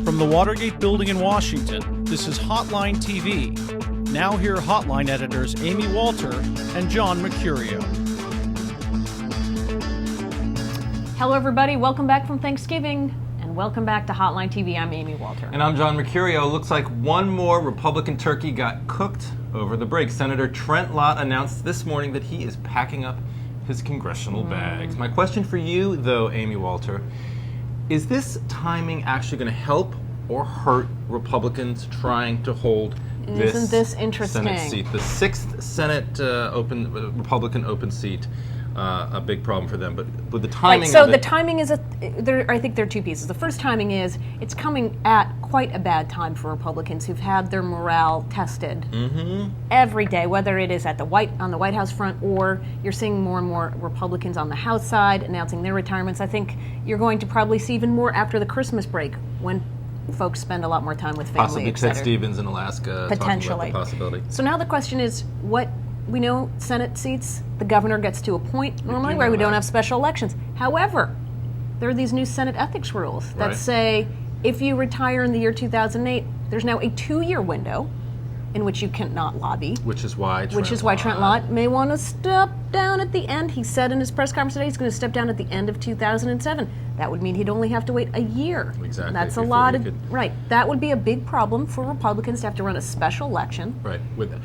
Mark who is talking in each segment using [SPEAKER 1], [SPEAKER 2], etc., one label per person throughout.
[SPEAKER 1] From the Watergate building in Washington, this is Hotline TV. Now here are Hotline editors Amy Walter and John Mercurio.
[SPEAKER 2] Hello everybody, welcome back from Thanksgiving, and welcome back to Hotline TV. I'm Amy Walter.
[SPEAKER 3] And I'm John Mercurio. Looks like one more Republican turkey got cooked over the break. Senator Trent Lott announced this morning that he is packing up his congressional bags. My question for you, though, Amy Walter, is this timing actually going to help or hurt Republicans trying to hold
[SPEAKER 2] Isn't this interesting?
[SPEAKER 3] Senate seat, the 6th Senate Republican open seat? A big problem for them, but with the timing.
[SPEAKER 2] Right, so
[SPEAKER 3] of it,
[SPEAKER 2] the timing is I think there are two pieces. The first timing is it's coming at quite a bad time for Republicans who've had their morale tested every day, whether it is at on the White House front or you're seeing more and more Republicans on the House side announcing their retirements. I think you're going to probably see even more after the Christmas break when folks spend a lot more time with family.
[SPEAKER 3] possibly Ted Stevens in Alaska
[SPEAKER 2] Potentially.
[SPEAKER 3] talking about the possibility.
[SPEAKER 2] So now the question is, what we know Senate seats, the governor gets to appoint normally, where we don't have special elections. However, there are these new Senate ethics rules that say if you retire in the year 2008, there's now a 2-year window in which you cannot lobby.
[SPEAKER 3] Which is why
[SPEAKER 2] Trent Lott may want to step down at the end. He said in his press conference today he's going to step down at the end of 2007. That would mean he'd only have to wait a year.
[SPEAKER 3] Exactly.
[SPEAKER 2] That's a lot of right. That would be a big problem for Republicans to have to run a special election.
[SPEAKER 3] Right. Without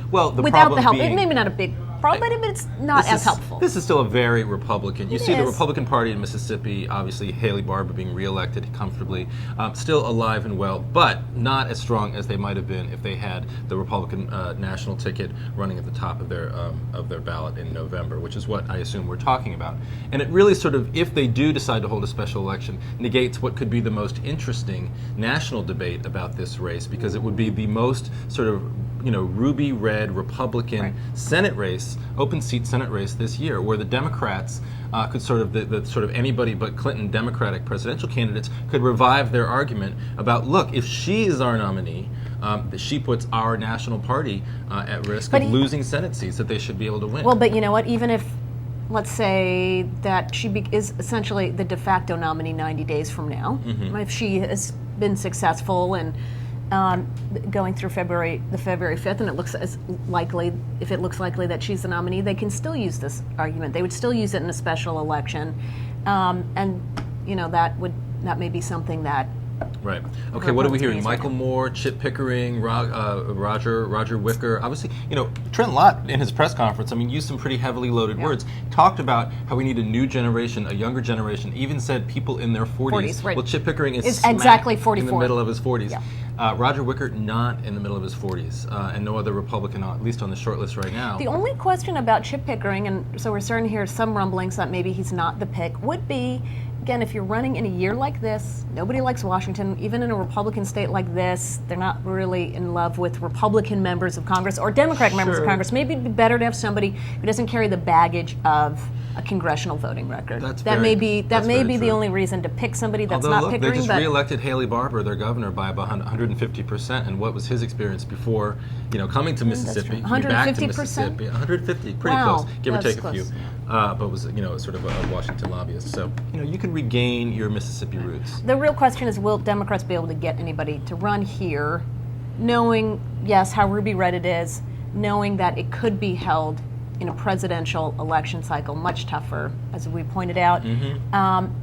[SPEAKER 2] the help. Maybe not a big problem, but it's not as helpful.
[SPEAKER 3] This is still a very Republican. You see the Republican Party in Mississippi, obviously Haley Barbour being reelected comfortably, still alive and well, but not as strong as they might have been if they had the Republican national ticket running at the top of their ballot in November, which is what I assume we're talking about. And it really sort of, if they do decide to hold a special election, negates what could be the most interesting national debate about this race, because it would be the most sort of ruby red Republican Senate race, open seat Senate race this year, where the Democrats could sort of the sort of anybody but Clinton Democratic presidential candidates could revive their argument about, look, if she is our nominee, she puts our national party at risk of losing Senate seats that they should be able to win.
[SPEAKER 2] Well, but you know what? Even if, let's say that she is essentially the de facto nominee 90 days from now, if she has been successful and going through the February 5th, and it looks as likely, if it looks likely that she's the nominee, they can still use this argument. They would still use it in a special election, and that may be something that.
[SPEAKER 3] Right. Okay, what are we hearing? Michael Moore, Chip Pickering, Roger Wicker. Obviously, Trent Lott in his press conference, used some pretty heavily loaded words. Talked about how we need a new generation, a younger generation, even said people in their 40s.
[SPEAKER 2] Right.
[SPEAKER 3] Well, Chip Pickering is
[SPEAKER 2] exactly 44.
[SPEAKER 3] In the middle of his 40s.
[SPEAKER 2] Yeah.
[SPEAKER 3] Roger Wicker, not in the middle of his 40s, and no other Republican, at least on the short list right now.
[SPEAKER 2] The only question about Chip Pickering, and so we're starting to hear some rumblings that maybe he's not the pick, would be, again, if you're running in a year like this, nobody likes Washington. Even in a Republican state like this, they're not really in love with Republican members of Congress or Democratic members of Congress. Maybe it'd be better to have somebody who doesn't carry the baggage of a congressional voting record. That may be the only reason to pick somebody that's not Pickering.
[SPEAKER 3] They just reelected Haley Barbour, their governor, by about 150%. And what was his experience before, coming to Mississippi?
[SPEAKER 2] 150%?
[SPEAKER 3] Back to Mississippi. 150, pretty close, give or take a few. But was sort of a Washington lobbyist. So you can regain your Mississippi roots.
[SPEAKER 2] The real question is, will Democrats be able to get anybody to run here, knowing how ruby red it is, knowing that it could be held in a presidential election cycle, much tougher, as we pointed out.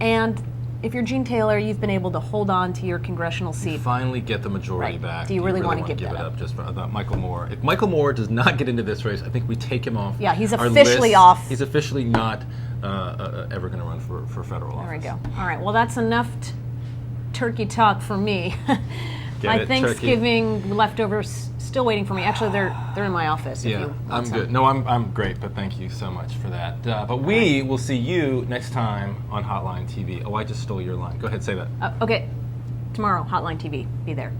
[SPEAKER 2] And if you're Gene Taylor, you've been able to hold on to your congressional seat.
[SPEAKER 3] You finally get the majority back.
[SPEAKER 2] Do you really want to give
[SPEAKER 3] it
[SPEAKER 2] that
[SPEAKER 3] up just for Michael Moore? If Michael Moore does not get into this race, I think we take him off.
[SPEAKER 2] Yeah, he's
[SPEAKER 3] our
[SPEAKER 2] officially
[SPEAKER 3] list.
[SPEAKER 2] off.
[SPEAKER 3] He's officially not ever going to run for federal office.
[SPEAKER 2] There we go. All right, well, that's enough turkey talk for me. My Thanksgiving leftovers still waiting for me. Actually, they're in my office.
[SPEAKER 3] I'm good. No, I'm great, but thank you so much for that. But we will see you next time on Hotline TV. Oh, I just stole your line. Go ahead, say that.
[SPEAKER 2] Okay, tomorrow, Hotline TV. Be there.